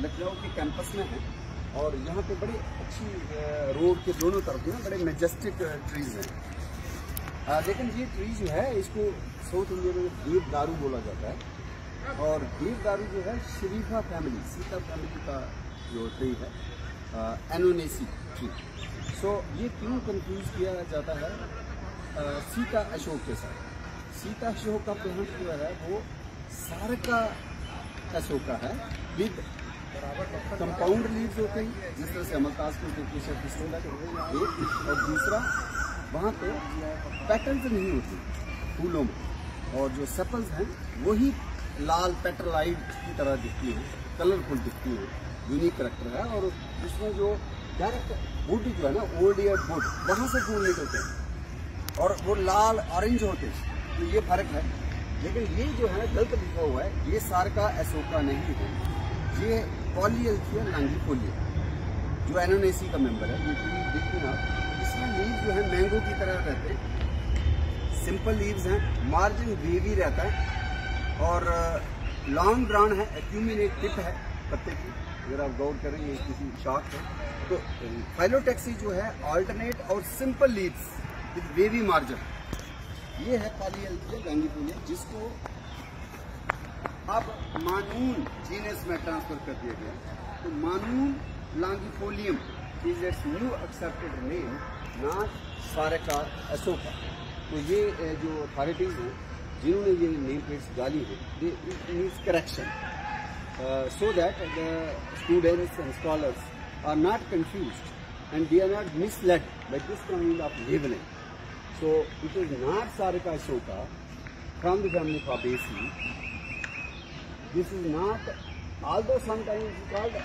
लखनऊ के कैंपस में है और यहाँ पे बड़ी अच्छी रोड के दोनों तरफ में बड़े मेजेस्टिक ट्रीज हैं। लेकिन ये ट्री जो है इसको साउथ इंडिया में देवदारू बोला जाता है और देवदारू जो है शरीफा फैमिली, सीता फैमिली का जो ट्री है, एनोनेसी ट्री। सो ये क्यों कंफ्यूज किया जाता है सीता अशोक के साथ? सीता अशोक का प्लांट जो है वो सारका अशोका है विद कंपाउंड लीव्स होते हैं, जिस तरह से अमलताज को और दूसरा वहाँ पे पैटर्न्स नहीं होती फूलों में, और जो सेपल्स हैं वही लाल पेट्रोलाइट की तरह दिखती है, कलरफुल दिखती है, यूनिक करेक्टर है। और उसमें जो डायरेक्ट वुड जो है ना, ओल्ड ईयर वुड, वहाँ से फूल निकलते हैं और वो लाल ऑरेंज होते हैं, तो ये फर्क है। लेकिन ये जो है गलत लिखा हुआ है, ये सारका अशोका नहीं है, ये पॉलीएल्थिया लॉन्गिफोलिया जो एनोनेसी का मेंबर है। ये ट्री देखिए आप, इसमें लीव जो है मैंगो की तरह रहते हैं, सिंपल लीव्स हैं, मार्जिन वेवी रहता है और लॉन्ग ब्राउन है, एक्यूमिनेट टिप है पत्ते की। अगर आप गौर करें ये किसी शाख है तो फाइलोटेक्सी जो है ऑल्टरनेट और simple leaves with wavy margin, ये है पॉलीएल्थिया लॉन्गिफोलिया, जिसको अब मानून जीनस में ट्रांसफर कर दिया गया। तो Monoon longifolium is its new accepted name, not Saraca asoca. तो ये जो अथॉरिटीज हैं जिन्होंने ये नेम प्लेट्स डाली है, they it needs correction so that the students and scholars are not confused and they are not misled by this kind of labeling. So it is not Sarika Ashoka from the family Fabaceae. This is not, although sometimes it's called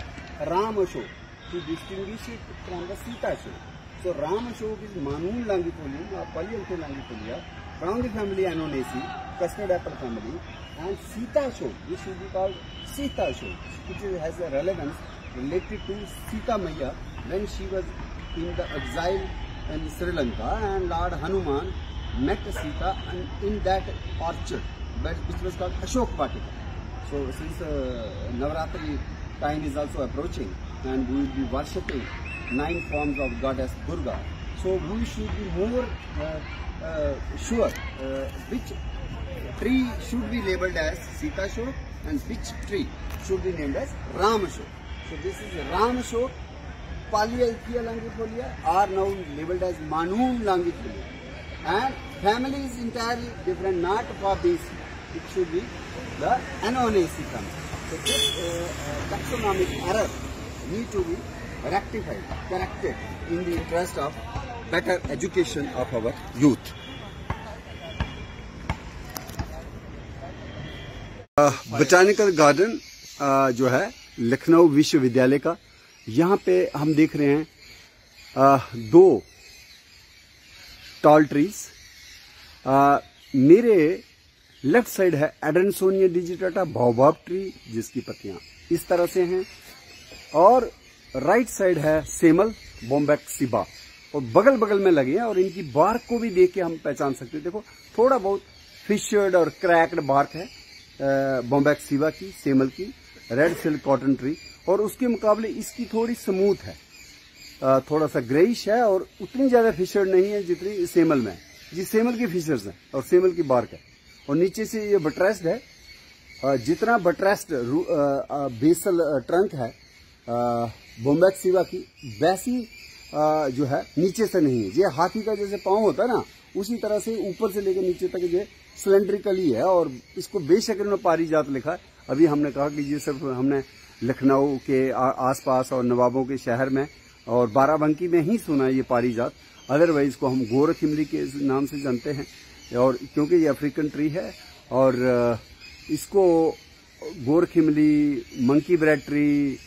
Ram Ashok to distinguish it from the Sita Ashok. So Ram Ashok is Manoon Longifolium or Polyanthe Longifolia from the family Anonaceae, custard apple family, and Sita Ashok, this should be called Sita Ashok, which has a relevance related to Sita Maya when she was in the exile in Sri Lanka and Lord Hanuman met Sita in that orchard, which was called Ashok Vatika. So since Navaratri time is also approaching and we will be worshipping 9 forms of goddess Durga, so we should be more sure which tree should be labeled as Sita Ashok and which tree should be named as Ram Ashok. So this is Ram Ashok, Polyalthia longifolia are now labeled as Manoon longifolia, and family is entirely different, not Fabaceae. It should be the Anonaceae family. So this taxonomic error need to be rectified, corrected in the interest of better education of our youth. Botanical garden जो है लखनऊ विश्वविद्यालय का, यहाँ पे हम देख रहे हैं 2 टॉल ट्रीज। मेरे लेफ्ट साइड है एडेंसोनिया डिजिटाटा बाओबाब ट्री, जिसकी पत्तियां इस तरह से हैं, और राइट साइड है सेमल बॉम्बैक्सिबा, और बगल बगल में लगे हैं और इनकी बार्क को भी देख के हम पहचान सकते हैं। देखो थोड़ा बहुत फिशर्ड और क्रैक्ड बार्क है बॉम्बैक्सिबा की, सेमल की, रेड सिल्क कॉटन ट्री, और उसके मुकाबले इसकी थोड़ी स्मूथ है, थोड़ा सा ग्रेइश है और उतनी ज्यादा फिशर्ड नहीं है जितनी सेमल में है। जी सेमल की फिशर्स हैं और सेमल की बार्क है, और नीचे से ये बट्रेस्ड है। जितना बट्रेस्ड बेसल ट्रंक है बॉम्बैक्सिबा की, वैसी जो है नीचे से नहीं है। ये हाथी का जैसे पांव होता है ना, उसी तरह से ऊपर से लेकर नीचे तक ये सिलेंड्रिकली है, और इसको बेशक इन्होंने पारिजात लिखा है। अभी हमने कहा कि ये सिर्फ हमने लखनऊ के आसपास और नवाबों के शहर में और बाराबंकी में ही सुना है ये पारिजात, अदरवाइज को हम गोरख इमली के नाम से जानते हैं। और क्योंकि ये अफ्रीकन ट्री है और इसको गोरख इमली, मंकी ब्रेड ट्री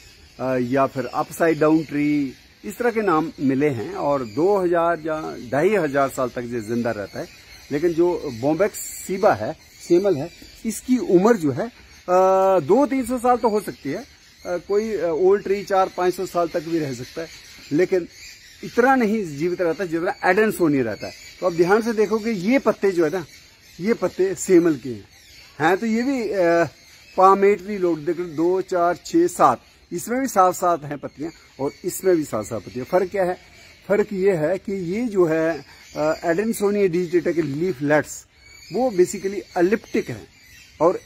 या फिर अपसाइड डाउन ट्री, इस तरह के नाम मिले हैं, और 2000 या 2500 साल तक ये जिंदा रहता है। लेकिन जो बॉम्बैक्सिबा है, सेमल है, इसकी उम्र जो है 200-300 साल तो हो सकती है, कोई ओल्ड ट्री 400-500 साल तक भी रह सकता है, लेकिन इतना नहीं जीवित रहता जितना एडेंसोनिया रहता है। तो अब ध्यान से देखोगे ये पत्ते जो है ना, ये पत्ते सेमल के हैं, तो ये भी पामेटरी लोग देखो 2, 4, 6, 7, इसमें भी साथ साथ हैं पत्तियां और इसमें भी साथ साथ पत्तियां। फर्क क्या है? फर्क ये है कि ये जो है एडेनसोनिया डिजिटेटा के लीफलेट्स वो बेसिकली एलिप्टिक हैं और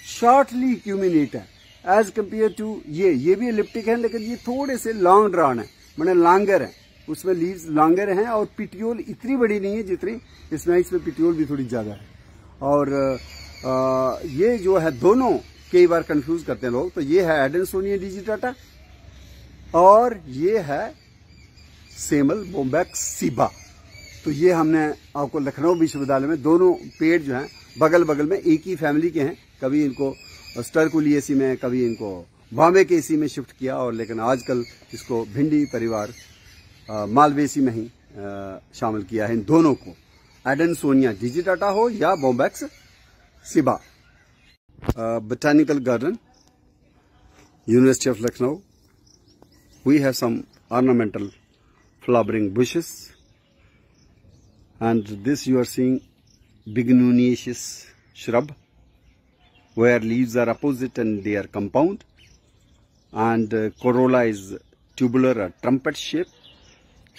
शॉर्टली क्यूमिनेट है एज कम्पेयर टू ये भी एलिप्टिक है, लेकिन ये थोड़े से लॉन्ग ड्रान है, मैंने लॉन्गर है, उसमें लीव्स लॉन्गर हैं और पिटियोल इतनी बड़ी नहीं है जितनी इसमें पिटियोल भी थोड़ी ज्यादा है। और ये जो है दोनों कई बार कंफ्यूज करते हैं लोग, तो ये है एडेनसोनिया डिजिटाटा और ये है सेमल बोम्बैक्स सीबा। तो ये हमने आपको लखनऊ विश्वविद्यालय में दोनों पेड़ जो हैं बगल बगल में एक ही फैमिली के हैं, कभी इनको स्टरकुलिएसी में, कभी इनको बॉम्बे के एसी में शिफ्ट किया, और लेकिन आजकल इसको भिंडी परिवार मालवेसी में ही शामिल किया है इन दोनों को, एडेनसोनिया डिजिटाटा हो या bombax Ziba. Botanical garden, University of Lucknow. We have some ornamental flowering bushes, and this you are seeing bignoniaceous shrub where leaves are opposite and they are compound, and corolla is tubular or trumpet shape.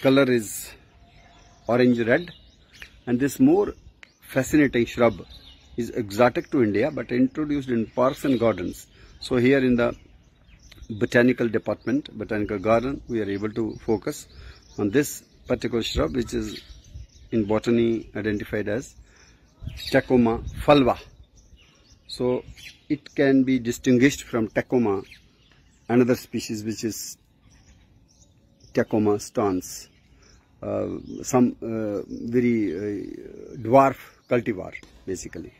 Color is orange red, and this more fascinating shrub is exotic to India but introduced in parks and gardens. So here in the botanical department, botanical garden, we are able to focus on this particular shrub, which is in botany identified as Tecoma fulva. So it can be distinguished from Tecoma, another species which is Tecoma stans, some very dwarf cultivar basically.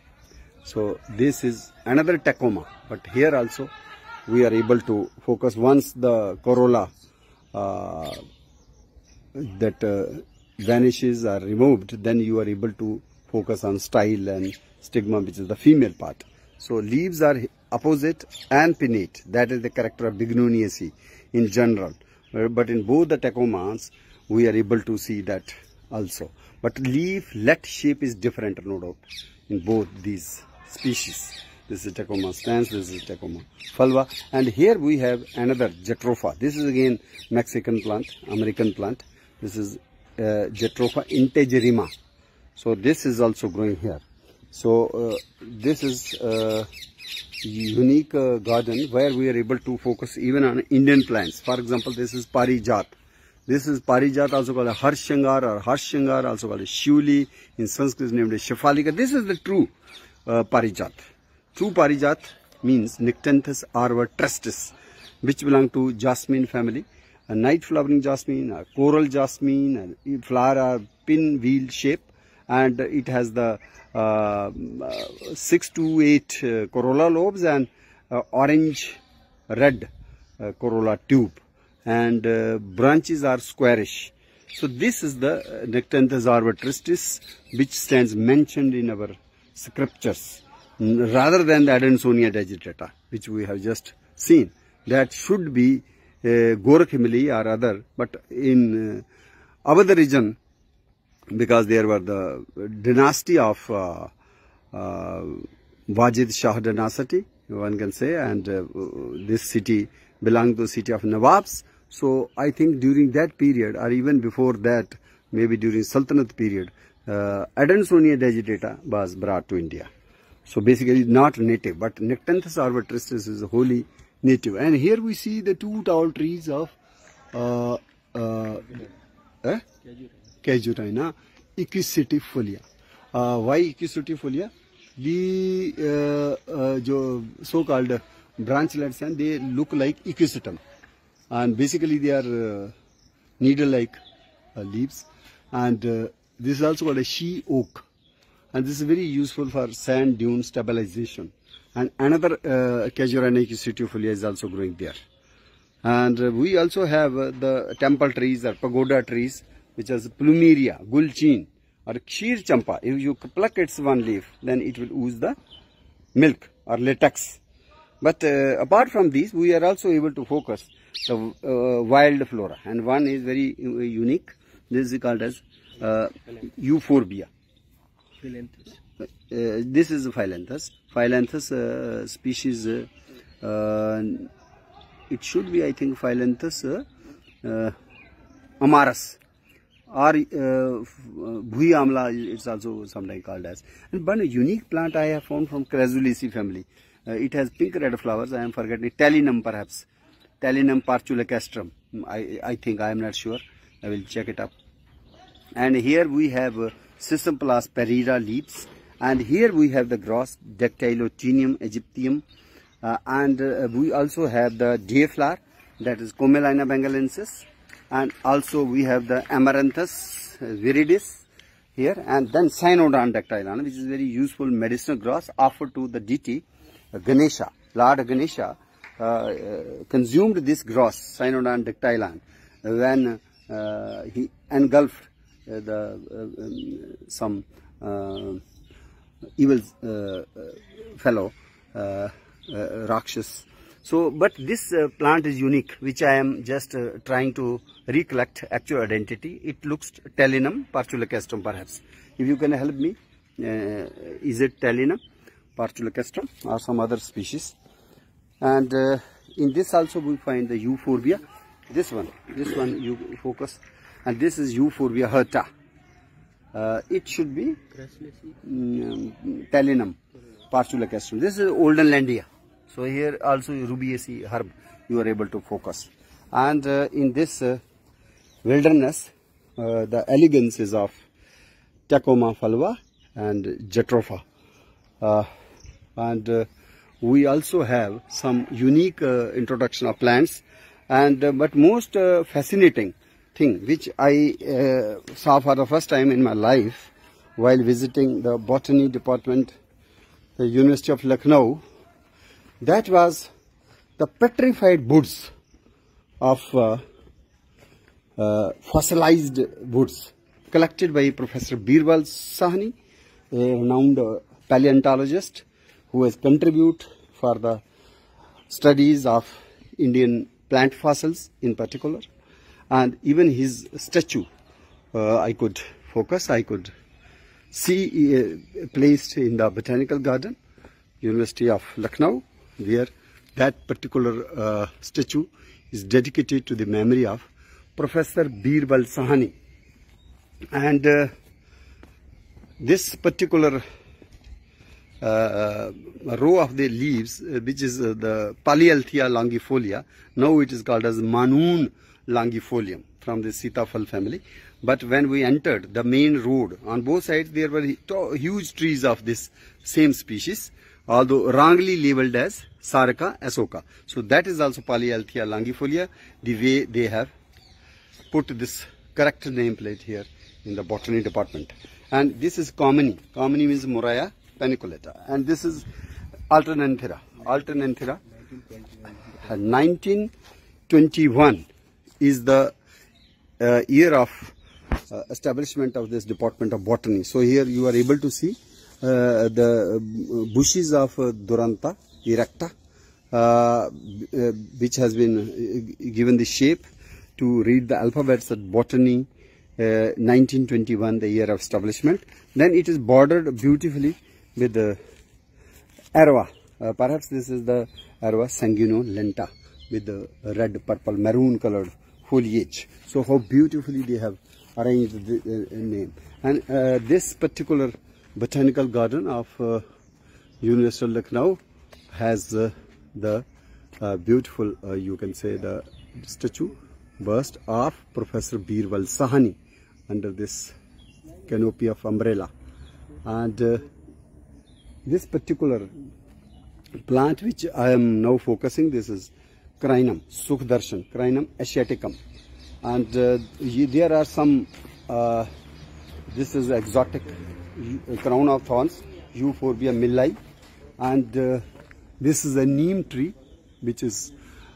So this is another Tecoma, but here also we are able to focus. Once the corolla vanishes or removed, then you are able to focus on style and stigma, which is the female part. So leaves are opposite and pinnate. That is the character of bignoniaceae in general. But in both the Tecomas, we are able to see that also. But leaflet shape is different, no doubt, in both these species. This is Tecoma stans, this is Tecoma fulva, and here we have another Jatropha. This is again Mexican plant, American plant. This is Jatropha integerrima. So this is also growing here. So this is a unique garden where we are able to focus even on Indian plants. For example, this is Parijat. This is Parijat, also called a Harshangar or Harshangar, also called a Shuli. In Sanskrit, named as Shafalika. This is the true Parijat. True Parijat means Nyctanthus arbor tristis, which belong to jasmine family. A night flowering jasmine, a coral jasmine, a flower are pinwheel shape, and it has the 6 to 8 corolla lobes and orange red corolla tube, and branches are squarish. So this is the Nyctanthus arbor tristis, which stands mentioned in our scriptures, rather than the Adansonia digitata, which we have just seen. That should be Gorakhimili or other, but in our region, because there were the dynasty of Wajid Shah dynasty, one can say, and this city belonged to the city of Nawabs. So I think during that period, or even before that, maybe during Sultanate period, Adansonia digitata was brought to India. So basically not native, but Nyctanthus arbor tristis is wholly native. And here we see the two tall trees of Cajurina equisetifolia. Why equisetifolia? The so-called branchlets, and they look like equisetum, and basically they are needle-like leaves. And this is also called a she oak, and this is very useful for sand dune stabilization. And another Casuarina equisetifolia is also growing there. And we also have the temple trees or pagoda trees, which is plumeria, gulchin, or kshir champa. If you pluck its one leaf, then it will ooze the milk or latex. But apart from these, we are also able to focus the wild flora, and one is very unique. This is called as euphorbia. This is Phyllanthus. Phyllanthus species it should be, I think, Phyllanthus amarus, or Bhui Amla, it's also sometimes called as. And one unique plant I have found from Crassulaceae family. It has pink red flowers. I am forgetting. Talinum, perhaps. Talinum parchulacastrum. I think, I am not sure. I will check it up. And here we have Sisemplas perira leaves. And here we have the gross Dactylotinium aegyptium. And we also have the dayflower, that is Comelina bengalensis. And also we have the Amaranthus viridis here. And then Cynodon dactylon, which is very useful medicinal grass offered to the deity Ganesha. Lord Ganesha consumed this grass, Cynodon dactylon, when he engulfed some evil fellow, Rakshas. So, but this plant is unique, which I am just trying to recollect actual identity. It looks Talinum parchulacastrum, perhaps. If you can help me, is it Talinum parchulacastrum or some other species? And in this also we find the euphorbia. This one you focus, and this is euphorbia herta. It should be Talinum parchulacastrum. This is Oldenlandia. So here also Rubiaceae herb you are able to focus. And in this wilderness, the elegance is of Tacoma falva and Jatropha. And we also have some unique introduction of plants. And but most fascinating thing which I saw for the first time in my life while visiting the botany department, the University of Lucknow, that was the petrified woods of fossilized woods collected by Professor Birbal Sahni, a renowned paleontologist who has contributed for the studies of Indian plant fossils in particular. And even his statue, I could focus, I could see placed in the Botanical Garden, University of Lucknow, where that particular statue is dedicated to the memory of Professor Birbal Sahni. And this particular row of the leaves, which is the Polyalthia longifolia, now it is called as Manoon longifolium from the Sitafal family. But when we entered the main road, on both sides there were huge trees of this same species, although wrongly labeled as Saraka asoka. So that is also Polyalthia longifolia, the way they have put this correct nameplate here in the botany department. And this is Comini. Comini means Moraya paniculata. And this is Alternanthera. Alternanthera. 1921 is the year of establishment of this department of botany. So here you are able to see the bushes of Duranta erecta, which has been given the shape to read the alphabets at botany. 1921, the year of establishment. Then it is bordered beautifully with the Arva. Perhaps this is the Arva sanguinolenta with the red, purple, maroon colored foliage. So how beautifully they have arranged the name. And this particular botanical garden of University of Lucknow has the beautiful, you can say, the statue bust of Professor Birbal Sahni under this canopy of umbrella. And this particular plant which I am now focusing, this is Crinum Sukhdarshan, Crinum asiaticum. And there are some, this is exotic crown of thorns, Euphorbia milli. And this is a neem tree which is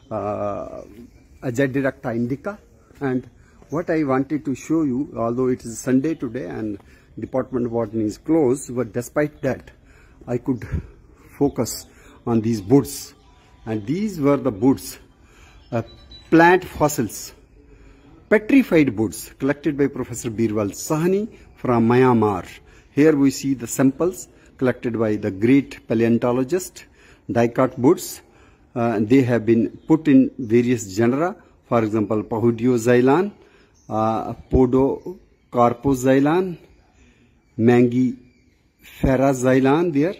Azadiracta indica. And what I wanted to show you, although it is Sunday today and Department of Botany is closed, but despite that I could focus on these woods. And these were the woods, plant fossils, petrified woods collected by Professor Birbal Sahni from Myanmar. Here we see the samples collected by the great paleontologist, dicot woods, they have been put in various genera. For example, Pahudioxylon, Podocarpoxylon, Mangifera there.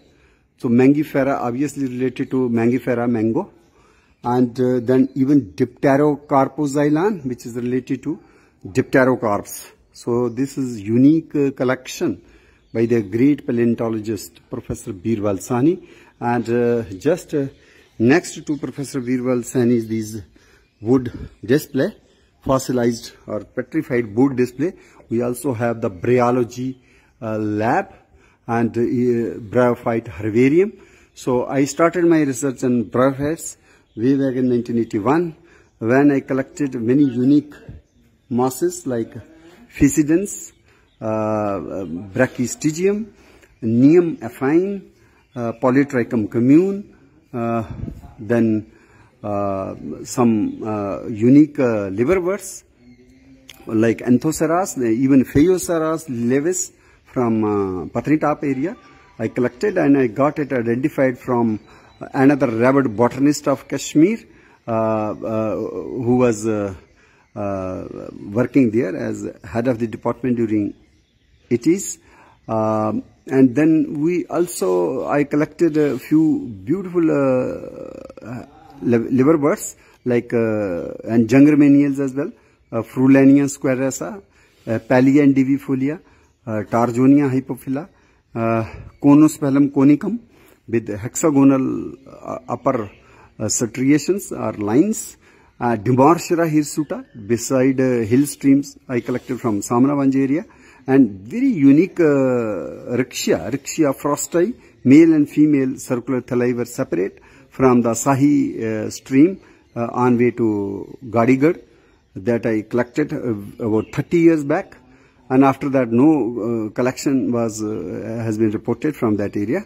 So Mangifera obviously related to Mangifera mango, and then even Dipterocarpoxylon, which is related to Dipterocarps. So this is unique collection by the great paleontologist Professor Birbal Sahni, and just next to Professor Birbal Sahni is these wood display, fossilized or petrified wood display. We also have the bryology lab and bryophyte herbarium. So I started my research on bryophytes way back in 1981 when I collected many unique mosses like Physidens, Brachystegium, Neum affine, Polytrichum commune, then some unique liverworts like Anthoceras, even Phaeoceras levis from Patnitap area. I collected and I got it identified from another revered botanist of Kashmir who was working there as head of the department during 80s. And then I collected a few beautiful liverworts like and Jungermanials as well, Frulania squarasa, Pallia indivifolia, Tarjonia hypophila, Conospelum conicum with hexagonal upper striations or lines, Dimarshira hirsuta beside hill streams I collected from Samanavanj area, and very unique Rixia frosti, male and female circular thalli were separate from the Sahi stream on way to Gadigad that I collected about 30 years back, and after that no collection has been reported from that area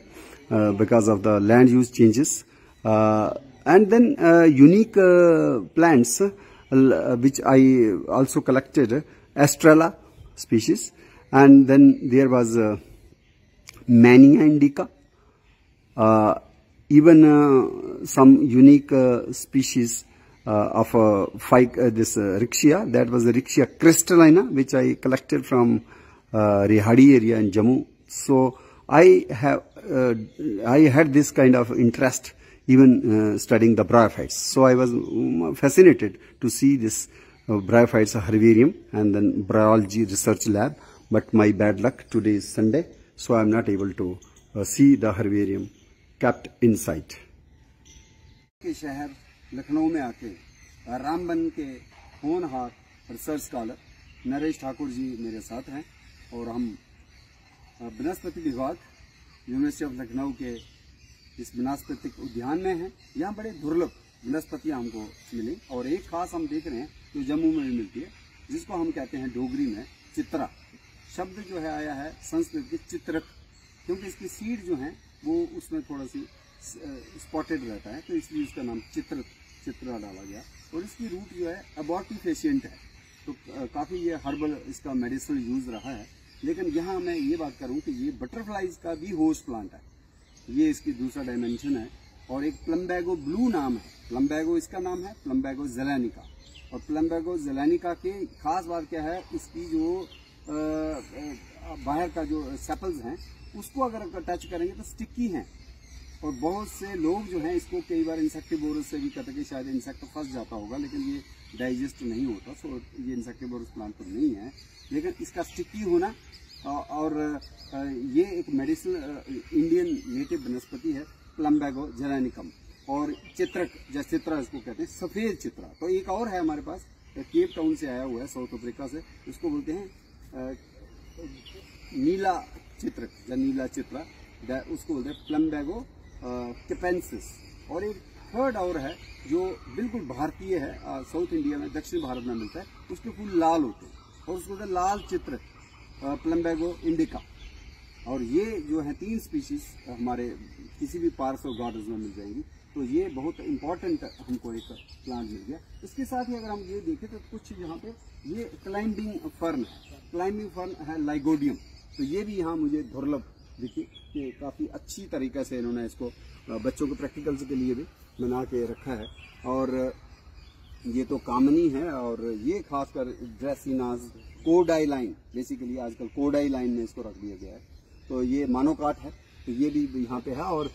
because of the land use changes. And then unique plants which I also collected, Estrella species, and then there was Mania indica, even some unique species of this Rixia, that was the Rixia crystallina, which I collected from Rehadi area in Jammu. So I had this kind of interest even studying the bryophytes. So I was fascinated to see this bryophytes herbarium and then bryology research lab. But my bad luck, today is Sunday, so I am not able to see the herbarium kept inside. के शहर लखनऊ में आके रामबन के होनहार research scholar Naresh Thakur ji मेरे साथ हैं, और हम वनस्पति विभाग यूनिवर्सिटी ऑफ लखनऊ के इस वनस्पतिक उद्यान में हैं। यहाँ बड़े दुर्लभ वनस्पतियाँ हमको मिली, और एक खास हम देख रहे हैं जो जम्मू में भी मिलती है, जिसको हम कहते हैं डोगरी में चित्रा। शब्द जो है आया है संस्कृत के चित्रक, क्योंकि इसकी सीड जो है वो उसमें थोड़ा सी स्पॉटेड रहता है, तो इसलिए उसका नाम चित्रा डाला गया। और इसकी रूट जो है अबॉर्टिफेशिएंट है, तो काफ़ी ये हर्बल इसका मेडिसिनल यूज रहा है। लेकिन यहाँ मैं ये बात करूँ कि ये बटरफ्लाइज का भी होस्ट प्लांट है, ये इसकी दूसरा डायमेंशन है। और एक प्लम्बैगो ब्लू नाम है, प्लम्बैगो इसका नाम है, प्लम्बैगो ज़ेलेनिका। और प्लम्बैगो ज़ेलेनिका की खास बात क्या है, इसकी जो बाहर का जो सेपल्स हैं उसको अगर टच करेंगे तो स्टिकी हैं, और बहुत से लोग जो हैं इसको कई बार इंसेक्टिवोरस से भी कहते हैं कि शायद इंसेक्ट फंस जाता होगा, लेकिन ये डाइजेस्ट नहीं होता। सो ये इंसेक्टिवोरस प्लांट तो नहीं है, लेकिन इसका स्टिकी होना और ये एक मेडिसिनल इंडियन नेटिव वनस्पति है प्लम्बैगो ज़ेलेनिकम। और चित्रक, जैसे चित्रा इसको कहते हैं, सफ़ेद चित्रा। तो एक और है हमारे पास, केप टाउन से आया हुआ है, साउथ अफ्रीका से, इसको बोलते हैं नीला चित्रक या नीला चित्रा, उसको बोलते हैं प्लम्बैगो कैपेंसिस। और एक थर्ड और है जो बिल्कुल भारतीय है, साउथ इंडिया में, दक्षिण भारत में मिलता है, उसके फूल लाल होते हैं, और उसको बोलते हैं लाल चित्र, प्लम्बैगो इंडिका। और ये जो है 3 स्पीशीज हमारे किसी भी पार्क्स और गार्डन्स में मिल जाएंगी। तो ये बहुत इंपॉर्टेंट हमको एक प्लांट मिल गया। इसके साथ ही अगर हम ये देखें तो कुछ यहाँ पे ये क्लाइंबिंग फर्न है, क्लाइंबिंग फर्न है लाइगोडियम। तो ये भी यहाँ मुझे दुर्लभ दिखी कि काफ़ी अच्छी तरीके से इन्होंने इसको बच्चों के प्रैक्टिकल्स के लिए भी बना के रखा है। और ये तो कामनी है, और ये खासकर ड्रेसिनाज कोडाई लाइन, बेसिकली आजकल कोडाई लाइन में इसको रख दिया गया है। तो ये मानोकाट है, तो ये भी यहाँ पे है। और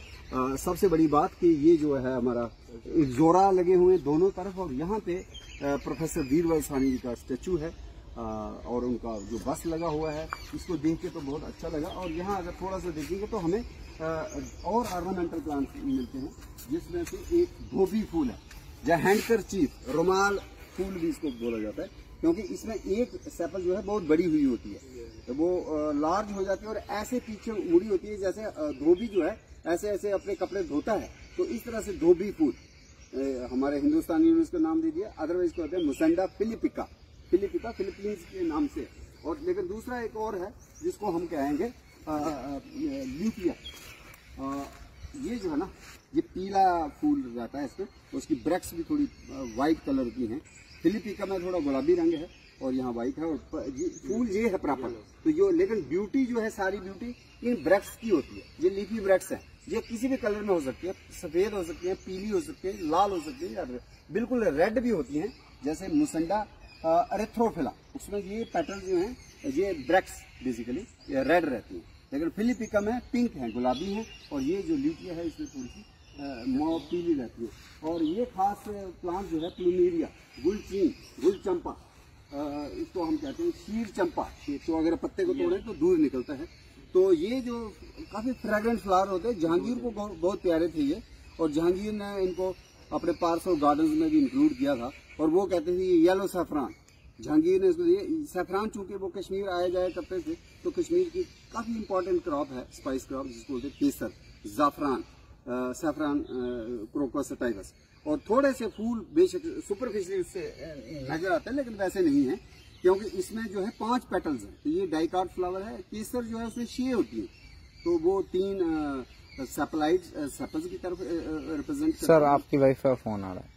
सबसे बड़ी बात कि ये जो है हमारा एक जोड़ा लगे हुए हैं दोनों तरफ, और यहाँ पे प्रोफेसर वीरवल साहनी जी का स्टेचू है, और उनका जो बस लगा हुआ है, इसको देख के तो बहुत अच्छा लगा। और यहाँ अगर थोड़ा सा देखेंगे तो हमें और ऑर्नामेंटल प्लांट्स मिलते हैं, जिसमें से एक धोबी फूल है, या हैंडकरचीफ, रुमाल फूल भी इसको बोला जाता है, क्योंकि इसमें एक सेपल जो है बहुत बड़ी हुई होती है, तो वो लार्ज हो जाती है और ऐसे पीछे मुड़ी होती है, जैसे धोबी जो है ऐसे ऐसे अपने कपड़े धोता है, तो इस तरह से धोबी फूल हमारे हिंदुस्तानी ने इसको नाम दे दिया। अदरवाइज को कहते हैं मुसेंडा फिलिपिका, फिलिपिका फिलीपींस के नाम से। और लेकिन दूसरा एक और है जिसको हम कहेंगे ल्यूपिया। ये जो है ना, ये पीला फूल रहता है इसमें, उसकी ब्रेक्स भी थोड़ी वाइट कलर की हैं। फिलिपिका में थोड़ा गुलाबी रंग है और यहाँ वाइट है, और फूल ये है प्रॉपर। तो जो लेकिन ब्यूटी जो है, सारी ब्यूटी इन ब्रेक्स की होती है। ये लीफी ब्रेक्स है, ये किसी भी कलर में हो सकती है, सफेद हो सकती है, पीली हो सकती है, लाल हो सकती है, या बिल्कुल रेड भी होती हैं, जैसे मुसेंडा एरेथ्रोफिला, उसमें ये पेटल जो हैं, ये ब्रेक्स बेसिकली ये रेड रहती है। लेकिन फिलिपिका में पिंक है, गुलाबी है, और ये जो लीफी है इसमें थोड़ी सी मौ पीली रहती है। और ये खास प्लांट जो है प्लूमेरिया, गुलचीन, गुल चंपा, इसको हम कहते हैं शीर चंपा। तो अगर पत्ते को तोड़े तो दूध निकलता है। तो ये जो काफी फ्रेग्रेंट फ्लावर होते हैं, जहांगीर को बहुत प्यारे थे ये, और जहांगीर ने इनको अपने पार्क्स और गार्डन्स में भी इंक्लूड किया था। और वो कहते थे ये येलो सैफरान, जहांगीर ने इसको ये सैफरान, चूंकि वो कश्मीर आए जाए करते थे, तो कश्मीर की काफी इंपॉर्टेंट क्रॉप है, स्पाइस क्रॉप जिसको बोलते हैं केसर, जाफरान, सैफरान, क्रोकस टाइगस। और थोड़े से फूल बेशक सुपरफिशियल उससे नजर आते हैं, लेकिन वैसे नहीं है, क्योंकि इसमें जो है 5 पेटल्स हैं। तो ये डाइकार्ड फ्लावर है। केसर जो है उसमें 6 होती है, तो वो 3 सेपल्स की तरफ रिप्रेजेंट। सर आपकी वाइफ का फोन आ रहा है।